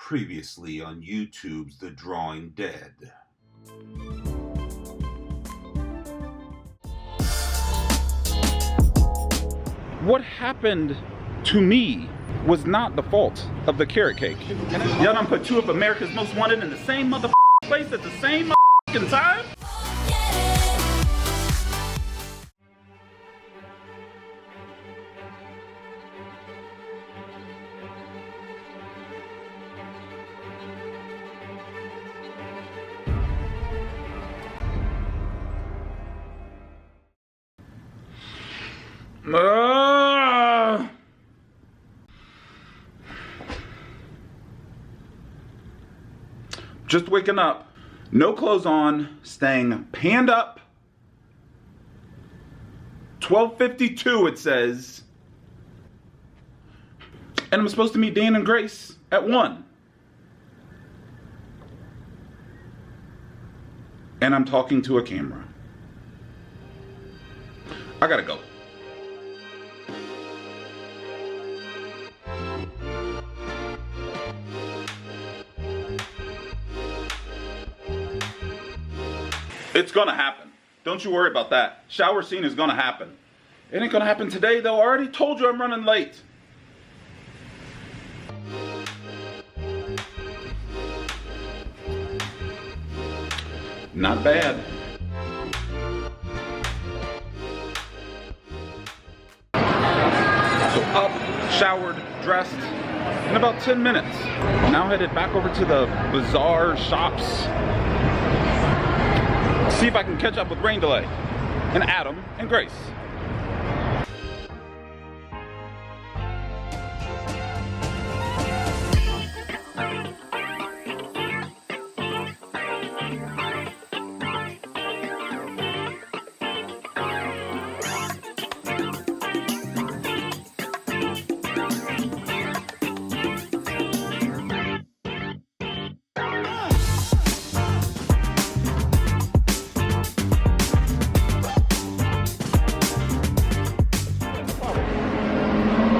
Previously on YouTube's The Drawing Dead. What happened to me was not the fault of the carrot cake. Y'all done put two of America's Most Wanted in the same place at the same time? Just waking up, no clothes on, staying panned up. 12:52 it says. And I'm supposed to meet Dan and Grace at 1. And I'm talking to a camera. I gotta go. It's gonna happen. Don't you worry about that. Shower scene is gonna happen. It ain't gonna happen today though. I already told you I'm running late. Not bad. So up, showered, dressed in about 10 minutes. Now headed back over to the bazaar shops. See if I can catch up with Rain Delay and Adam and Grace.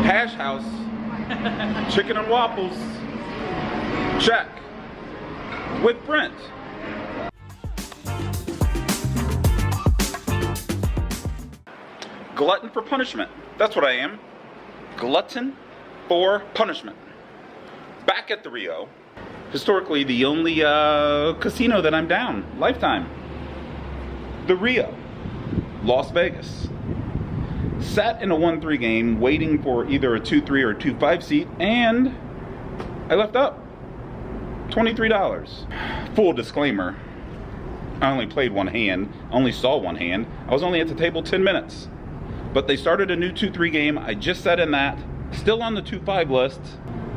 Hash House, chicken and waffles, check, with Brent. Glutton for punishment, that's what I am. Glutton for punishment. Back at the Rio, historically the only casino that I'm down, lifetime. The Rio, Las Vegas. Sat in a 1-3 game waiting for either a 2-3 or a 2-5 seat, and I left up $23. Full disclaimer, I only played one hand, only saw one hand. I was only at the table 10 minutes. But they started a new 2-3 game. I just sat in that, still on the 2-5 list.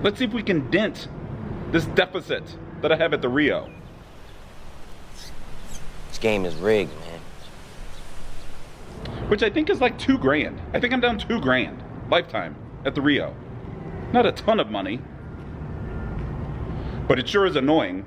Let's see if we can dent this deficit that I have at the Rio. This game is rigged, man. Which I think is like $2,000. I think I'm down $2,000 lifetime at the Rio. Not a ton of money, but it sure is annoying.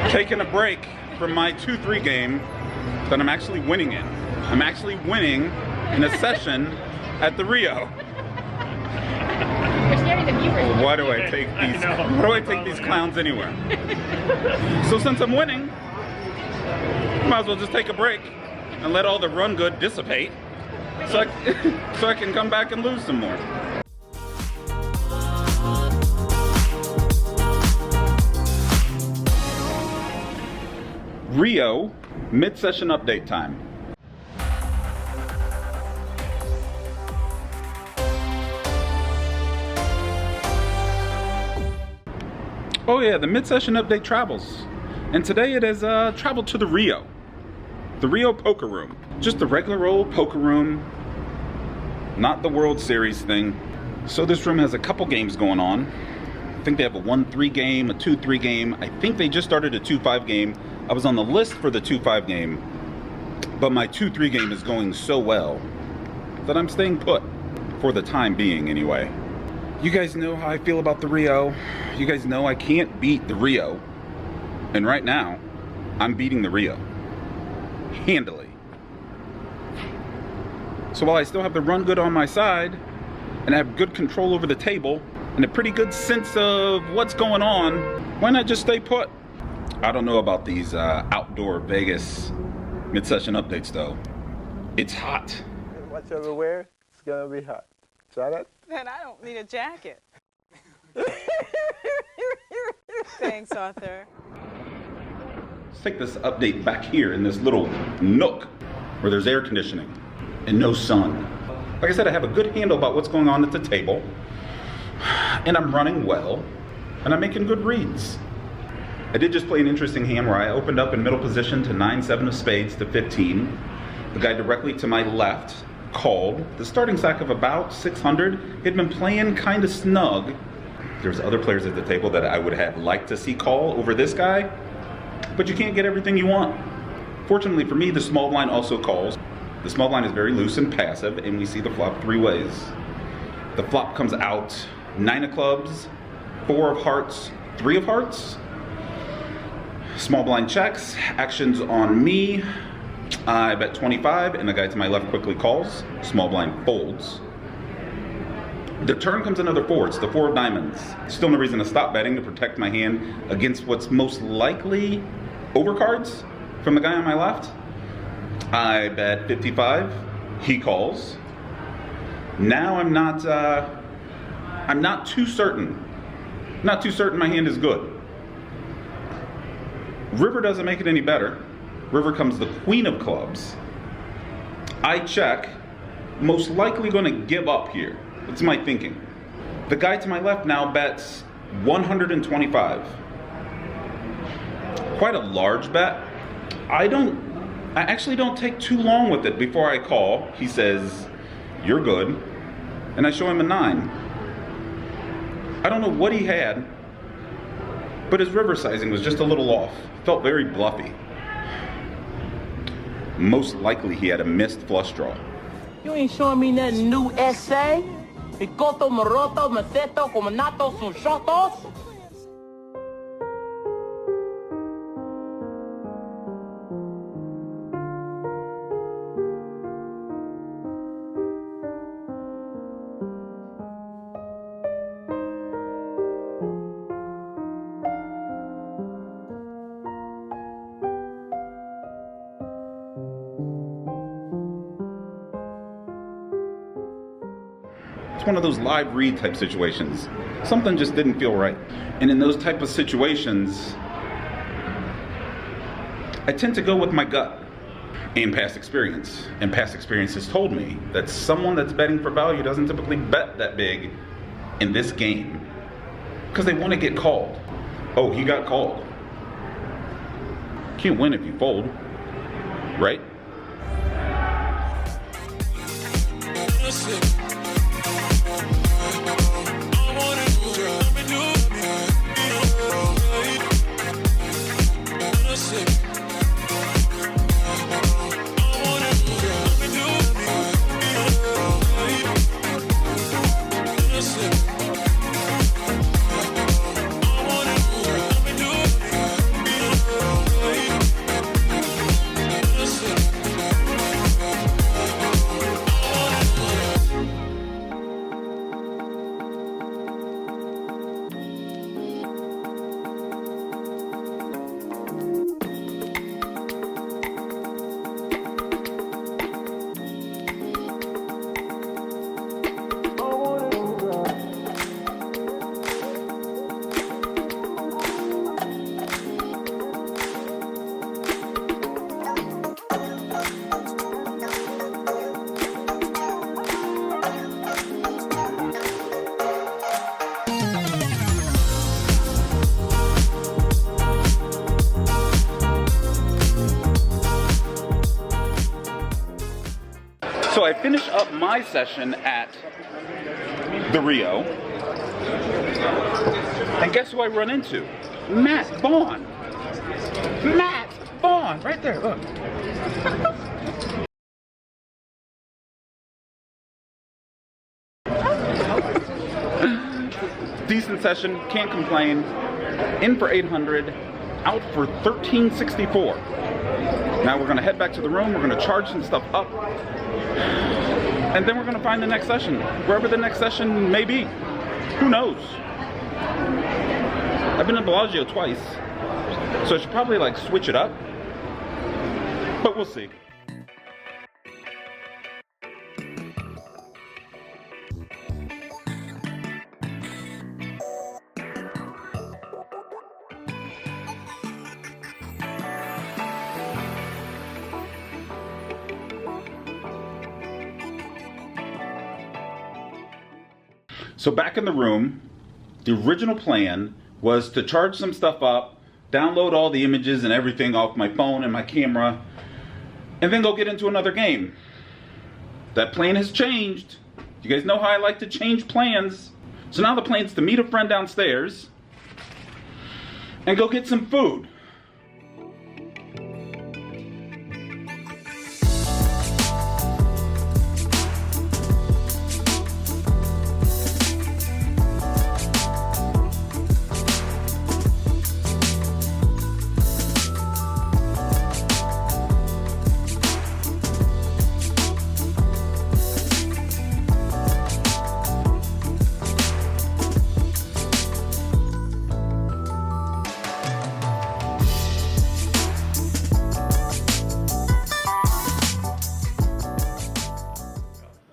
Taking a break from my 2-3 game that I'm actually winning in. I'm actually winning in a session at the Rio. Why do I take these? Why do I take these clowns anywhere? So since I'm winning, might as well just take a break and let all the run good dissipate, so I can come back and lose some more. Rio, mid-session update time. Oh yeah, the mid-session update travels. And today it has traveled to the Rio Poker Room. Just the regular old poker room, not the World Series thing. So this room has a couple games going on. I think they have a 1-3 game, a 2-3 game. I think they just started a 2-5 game. I was on the list for the 2-5 game, but my 2-3 game is going so well that I'm staying put, for the time being anyway. You guys know how I feel about the Rio. You guys know I can't beat the Rio. And right now, I'm beating the Rio. Handily. So while I still have the run good on my side, and I have good control over the table, and a pretty good sense of what's going on, why not just stay put? I don't know about these outdoor Vegas mid-session updates though. It's hot. Whatever wear, it's gonna be hot. Try that? Then I don't need a jacket. Thanks, Arthur. Let's take this update back here in this little nook where there's air conditioning and no sun. Like I said, I have a good handle about what's going on at the table, and I'm running well, and I'm making good reads. I did just play an interesting hand where I opened up in middle position to 9-7 of spades to 15. The guy directly to my left called. The starting stack of about 600. He'd been playing kind of snug. There's other players at the table that I would have liked to see call over this guy, but you can't get everything you want. Fortunately for me, the small blind also calls. The small blind is very loose and passive, and we see the flop 3 ways. The flop comes out 9 of clubs, 4 of hearts, 3 of hearts. Small blind checks, actions on me. I bet 25, and the guy to my left quickly calls. Small blind folds. The turn comes another 4, it's the 4 of diamonds. Still no reason to stop betting to protect my hand against what's most likely overcards from the guy on my left. I bet 55, he calls. Now I'm not too certain. Not too certain my hand is good. River doesn't make it any better. River comes the queen of clubs. I check, most likely going to give up here. That's my thinking. The guy to my left now bets 125. Quite a large bet. I actually don't take too long with it before I call. He says, "You're good." And I show him a 9. I don't know what he had, but his river sizing was just a little off. Felt very bluffy. Most likely he had a missed flush draw. You ain't showing me nothing new, essay? Picoto, moroto, mateto, cominatos, un shotos? It's one of those live read type situations. Something just didn't feel right. And in those type of situations, I tend to go with my gut and past experience. And past experience has told me that someone that's betting for value doesn't typically bet that big in this game because they want to get called. Oh, he got called. Can't win if you fold, right? So I finish up my session at the Rio, and guess who I run into? Matt Vaughn. Matt Vaughn, right there, look. Decent session, can't complain. In for 800, out for 1364. Now we're gonna head back to the room, we're gonna charge some stuff up, and then we're gonna find the next session, wherever the next session may be. Who knows? I've been to Bellagio twice, so I should probably like switch it up, but we'll see. So back in the room, the original plan was to charge some stuff up, download all the images and everything off my phone and my camera, and then go get into another game. That plan has changed. You guys know how I like to change plans. So now the plan's to meet a friend downstairs and go get some food.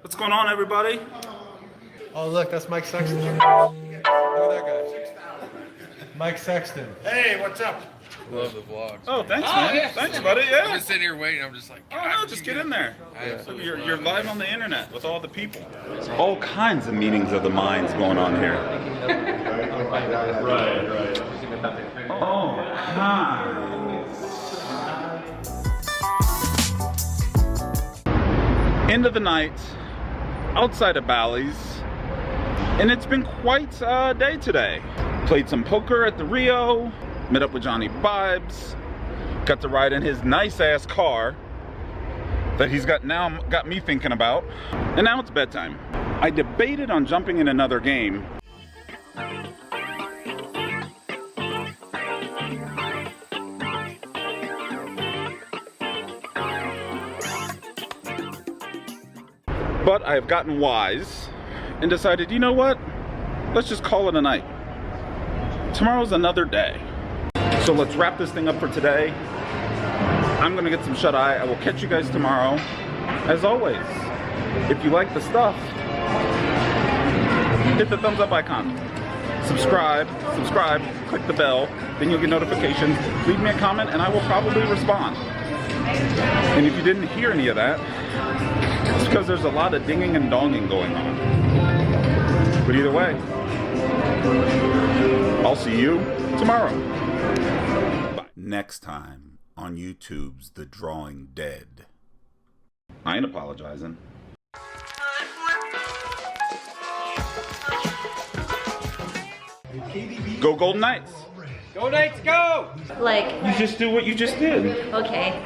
What's going on, everybody? Oh, look, that's Mike Sexton. Look at that guy. Mike Sexton. Hey, what's up? Love the vlogs. Oh, thanks, man. Thanks, buddy. I've Yeah. been sitting here waiting. I'm just like, Oh, no, just get in there. I absolutely You're love it. live on the internet with all the people. All kinds of meetings of the minds going on here. Oh, hi. End of the night, outside of Bally's, and it's been quite a day today. Played some poker at the Rio, met up with Johnny Vibes, got to ride in his nice ass car that he's got me thinking about, and now it's bedtime. I debated on jumping in another game. But I have gotten wise and decided, you know what? Let's just call it a night. Tomorrow's another day. So let's wrap this thing up for today. I'm gonna get some shut-eye. I will catch you guys tomorrow. As always, if you like the stuff, hit the thumbs up icon. Subscribe, click the bell, then you'll get notifications. Leave me a comment and I will probably respond. And if you didn't hear any of that, it's because there's a lot of dinging and donging going on. But either way, I'll see you tomorrow. Bye. Next time on YouTube's The Drawing Dead. I ain't apologizing. Go Golden Knights! Go Knights, go! Like, You just do what you just did. okay.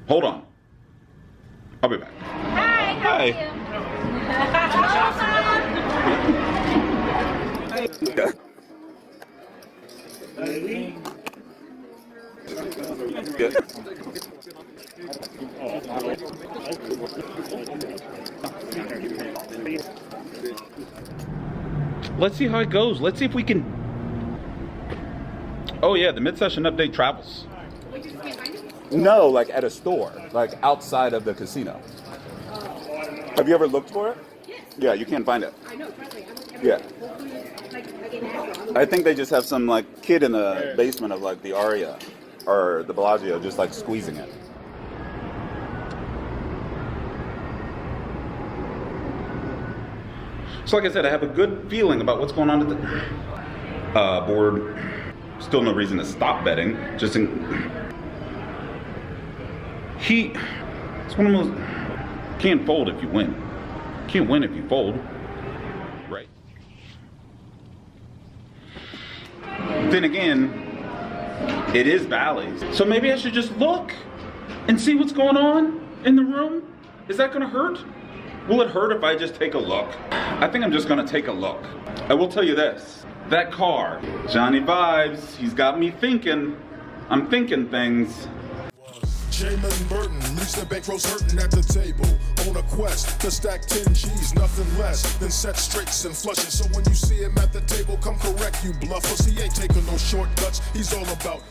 Hold on. I'll be back. Hi, how are you? Let's see how it goes. Let's see if we can... Oh yeah, the mid-session update travels. No, like at a store, like outside of the casino. Have you ever looked for it? Yes. Yeah, you can't find it. I know, trust me. Yeah. I think they just have some like kid in the basement of like the Aria or the Bellagio just like squeezing it. So like I said, I have a good feeling about what's going on at the board. Still no reason to stop betting. Just in... It's one of those, can't fold if you win. Can't win if you fold. Right. Then again, it is Bally's. So maybe I should just look and see what's going on in the room. Is that gonna hurt? Will it hurt if I just take a look? I think I'm just gonna take a look. I will tell you this, that car, Johnny Vibes, he's got me thinking. I'm thinking things. Jaman Burton leaves the bankrolls hurting at the table. On a quest to stack 10 G's, nothing less than set straights and flushes. So when you see him at the table, come correct, you bluffers. He ain't taking no shortcuts, he's all about